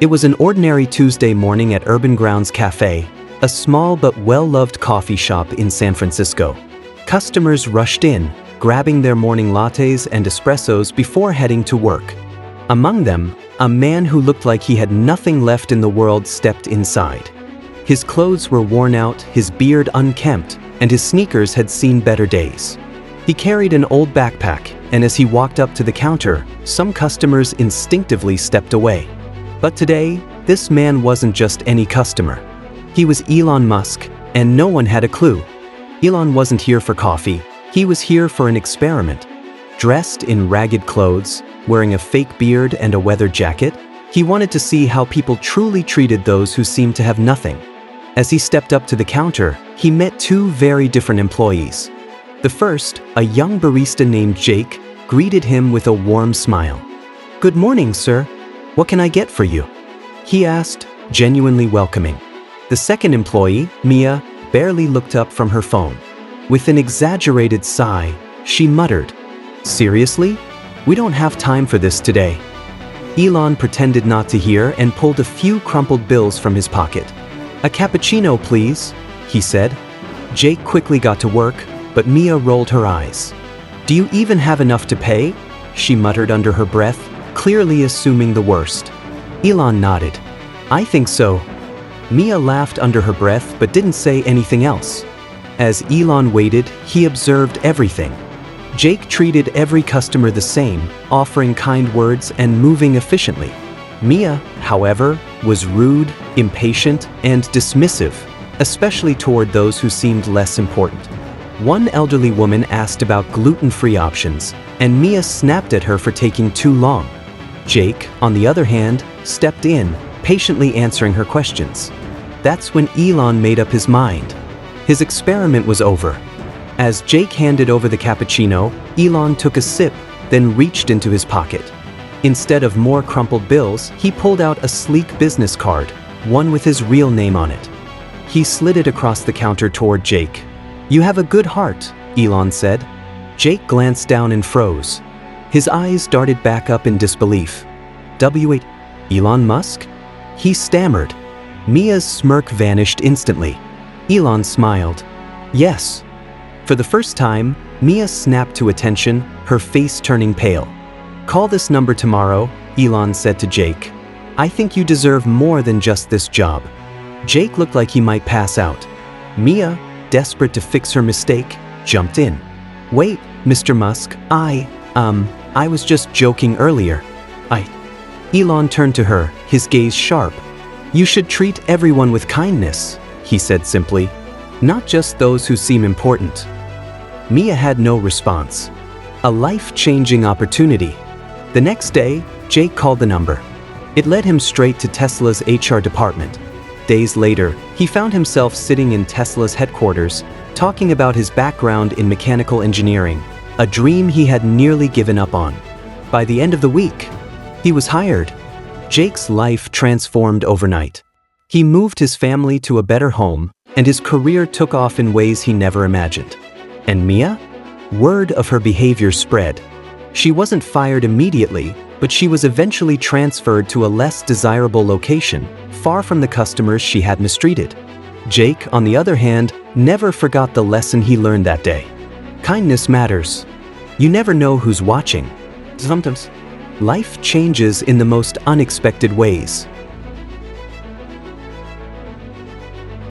It was an ordinary Tuesday morning at Urban Grounds Cafe, a small but well-loved coffee shop in San Francisco. Customers rushed in, grabbing their morning lattes and espressos before heading to work. Among them, a man who looked like he had nothing left in the world stepped inside. His clothes were worn out, his beard unkempt, and his sneakers had seen better days. He carried an old backpack, and as he walked up to the counter, some customers instinctively stepped away. But today, this man wasn't just any customer. He was Elon Musk, and no one had a clue. Elon wasn't here for coffee, he was here for an experiment. Dressed in ragged clothes, wearing a fake beard and a weather jacket, he wanted to see how people truly treated those who seemed to have nothing. As he stepped up to the counter, he met two very different employees. The first, a young barista named Jake, greeted him with a warm smile. "Good morning, sir. What can I get for you?" he asked, genuinely welcoming. The second employee, Mia, barely looked up from her phone. With an exaggerated sigh, she muttered, "Seriously? We don't have time for this today." Elon pretended not to hear and pulled a few crumpled bills from his pocket. "A cappuccino, please," he said. Jake quickly got to work, but Mia rolled her eyes. "Do you even have enough to pay?" she muttered under her breath, clearly assuming the worst. Elon nodded. "I think so." Mia laughed under her breath but didn't say anything else. As Elon waited, he observed everything. Jake treated every customer the same, offering kind words and moving efficiently. Mia, however, was rude, impatient, and dismissive, especially toward those who seemed less important. One elderly woman asked about gluten-free options, and Mia snapped at her for taking too long. Jake, on the other hand, stepped in, patiently answering her questions. That's when Elon made up his mind. His experiment was over. As Jake handed over the cappuccino, Elon took a sip, then reached into his pocket. Instead of more crumpled bills, he pulled out a sleek business card, one with his real name on it. He slid it across the counter toward Jake. "You have a good heart," Elon said. Jake glanced down and froze. His eyes darted back up in disbelief. "W.A. Elon Musk?" he stammered. Mia's smirk vanished instantly. Elon smiled. "Yes." For the first time, Mia snapped to attention, her face turning pale. "Call this number tomorrow," Elon said to Jake. "I think you deserve more than just this job." Jake looked like he might pass out. Mia, desperate to fix her mistake, jumped in. "Wait, Mr. Musk, I was just joking earlier. Elon turned to her, his gaze sharp. "You should treat everyone with kindness," he said simply. "Not just those who seem important." Mia had no response. A life-changing opportunity. The next day, Jake called the number. It led him straight to Tesla's HR department. Days later, he found himself sitting in Tesla's headquarters, talking about his background in mechanical engineering, a dream he had nearly given up on. By the end of the week, he was hired. Jake's life transformed overnight. He moved his family to a better home, and his career took off in ways he never imagined. And Mia? Word of her behavior spread. She wasn't fired immediately, but she was eventually transferred to a less desirable location, far from the customers she had mistreated. Jake, on the other hand, never forgot the lesson he learned that day. Kindness matters. You never know who's watching. Sometimes, life changes in the most unexpected ways.